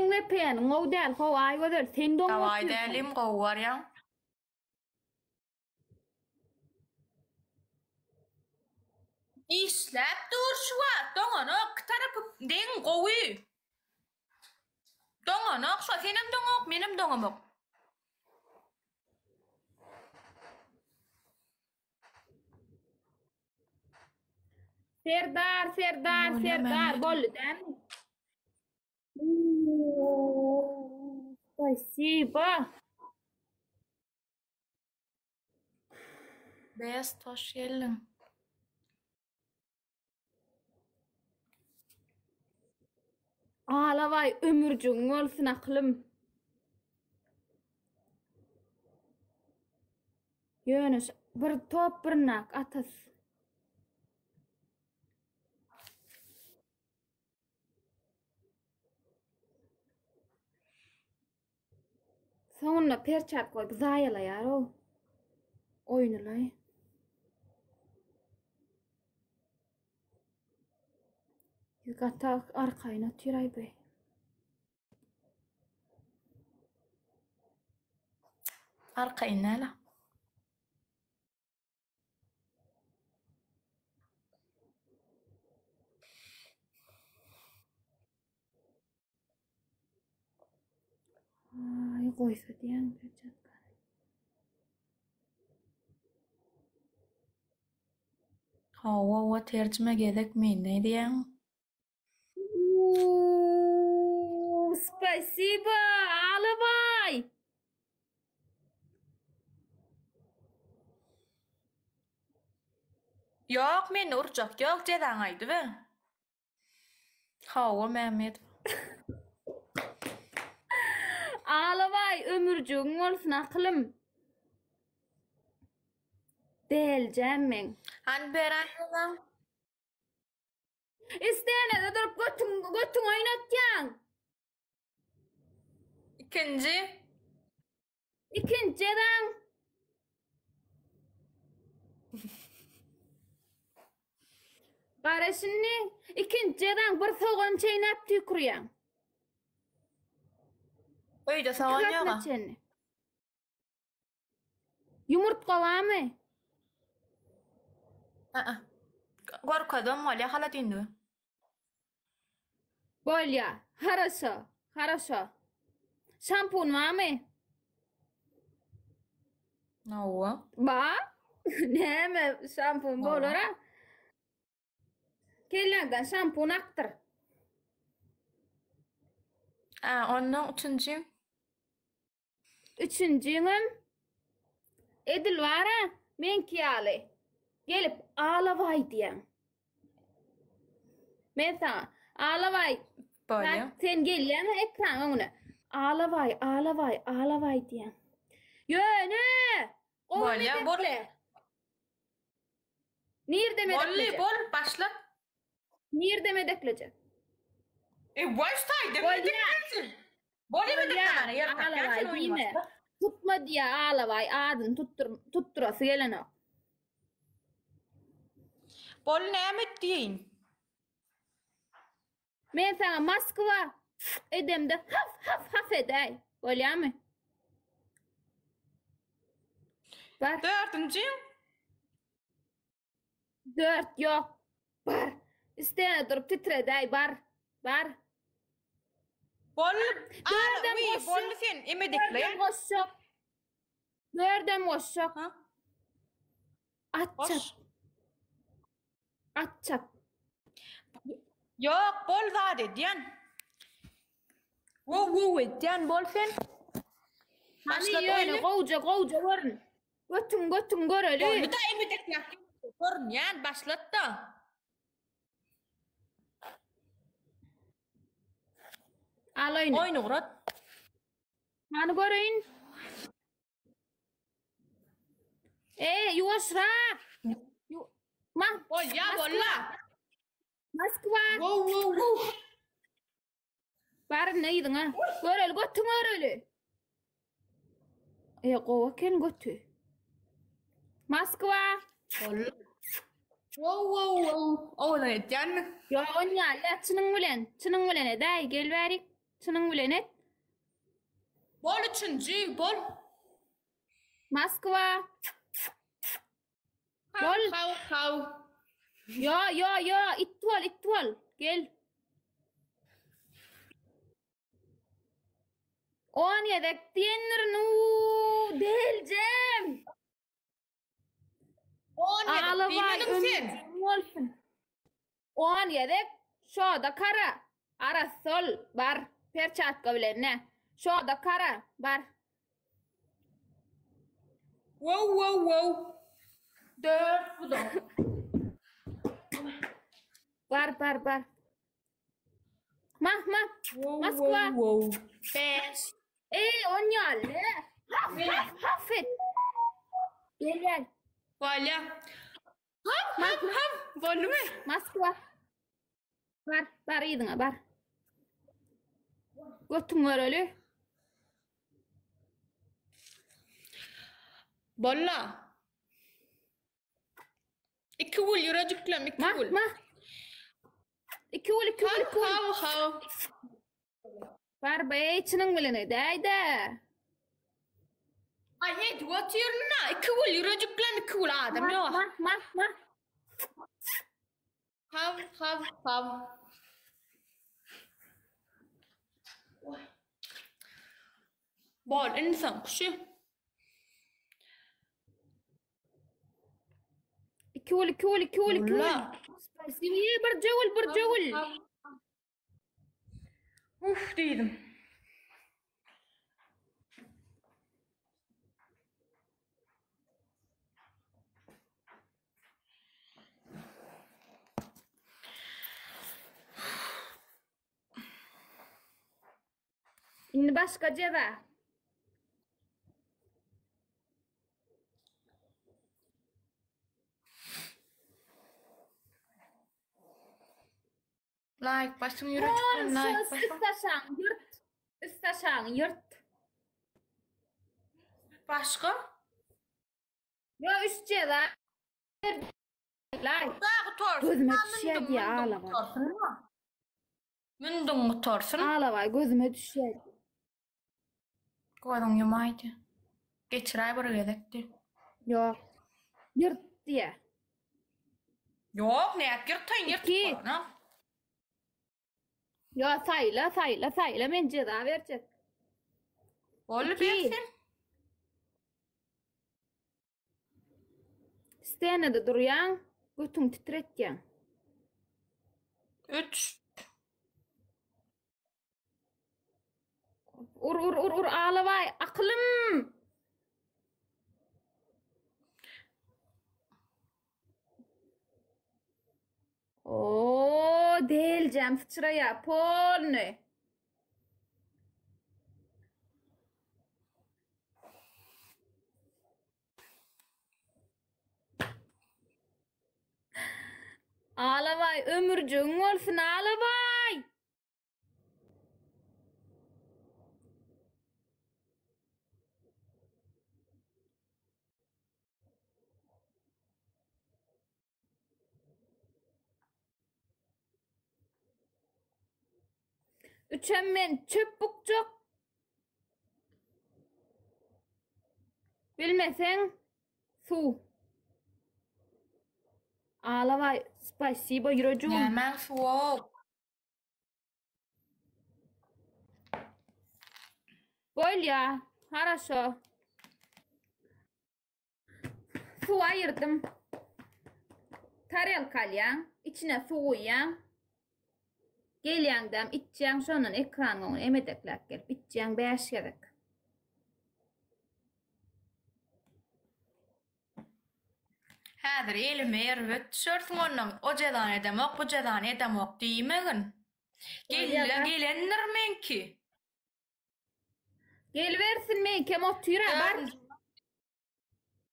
Senin vepeyen o değil, o ay o değil. Sen don Davay değilim kovar ya. İşlep dur şu an. Doğanok tarafı den kovi. Doğanok şu senin doğanok benim doğanok. Serdar bollu değil mi? Спасибо. Beyaz taş gelin. Ağlavay ömürcüğün olsun aklım. Yunus bir top bir nak atas. Sonra perçat koy zayala yaro. Oynulay. Yugata arkayına tiray bey. Arkayın ne la? Ay koysa diyen perçat. Hava tercüme gerek mi? Ne diyen? Спасибо, ağlavay. Yok men urcak yok ceden aydı be. Hava Mehmet. Ağlavay ömürcüğün olsun aklım. Deleceğim men. Hani beren yola? İsteyene de durup götün oynatacaksın. İkinci. İkinciden. Karışını ikinciden bir soğan çeynep tükürüyen. Öyle soğan yola. Yumurtka var mı? Gorkadan molya hala dindu. Bolya. Хорошо. Şampun var mı? No. Ba? Ne mi şampun bolora? Kellerden şampun aktır. Onun üçüncü. Üçüncüğüm Edil var ha? Men kiyali. Gelip ağlavay diyen. Men sana ağlavay. Böyle. Sen gel yana ekran onu. Ağlavay diyen. Yöne. Böyle bol. Nerede mi Bolli bol başlat. Nerede mi deklecek? Baştaydı. Bolli mi deklemene? Ağlavay değil mi? Tutma diye ağlavay. Ağdın tutturası gelene. Bol ne mi deyin? Men sana Moskva edemde haf edey. Bolya mı? Var. Dördüncü. 4 yok. Var. İsteyene durup titredey. Var. Bol. Dördem Bol sen emi dekle. Dördem koşacak. Atçap. Yok bol var ediyen. Ediyen bol sen. Hani yöne kovuca varın. Götün göreli. Bir de emi dekle. Görün yani başlat da. Al oyunu. Oyunu uğrat. Hani göreyim. Yuvasrak. Bol ya bolla. Moskva. Barın neydin ha? Göreli götün göreli. Kova ken götü. Moskva. Oğlan ediyen mi? Ya on ya çının bilen edey gel verik. Çynyň bilen et. Bol üçünji, bol. Moskwa. Bol. Hav. Yo, itwal. Gel. 17 diýenler deljem. 17 Ağlavay diýmedim sen. olsun. 17 şoda kara. Ara sol bar. Perçatka bilen ne? Şoda kara bar. Wow. 4 bu da. Bar. Mah. Moskwa. 5. On yalle. Hafet. Gel. Voilà. Hav. Bolmy? Moskva. Bar ýydyňa bar. Götüň göreli. Bolla. 2 wul ýürejikläm, 2 wul. Mah. 2 wul. Hav. Bar beýçiniň bilen edäýde. Ay, ne diýýärna? 2 wul ýürejikläm, 2 wul adam ýok. Mah. Hav. Bol insan kuşu. 2 wul. Bolla. Spasiye bir jewel. Uf diýdim. Indi başga jeba. Like başım ýürejikläm, like. Üstaşaň yırt. Başga? Yo üst jeba. Like. Dağı torsun. Gözüme düşýär ağlaba. Mündüň torsun. Ağlaba gözüme düşýär. Goýdyň ýumaýdy. Geçiräý bir gedekdi. Yo. Yırt diye. Yok, näet ýyrtaň İki. ýyrtdyň. Yo sayla men ceza berjek. Bolu İki. bersin. Stenede durýan, götüň titretýän. 3. Ur ağlabay aklım. O deljem sıçraya polny. Ağlabay ömürjüň bolsun ağlabay. Üçem men çöp bukjak. Bilmeseň su. Ağlabay spasibo ýürejüm. Nämen suwak. Bolya, хорошо. Su ayırdım. Tarelkalyan, içine su koyan. Gelýäňdäm içjäň şonun ekranyny emedekläp gelip içjäň 5 gerek. Häzir elime erwet şörtüň ondan o jadan edemok, bu jadan edemok diýmegin. Gelenler menki. Gelversin men kem otyra bar.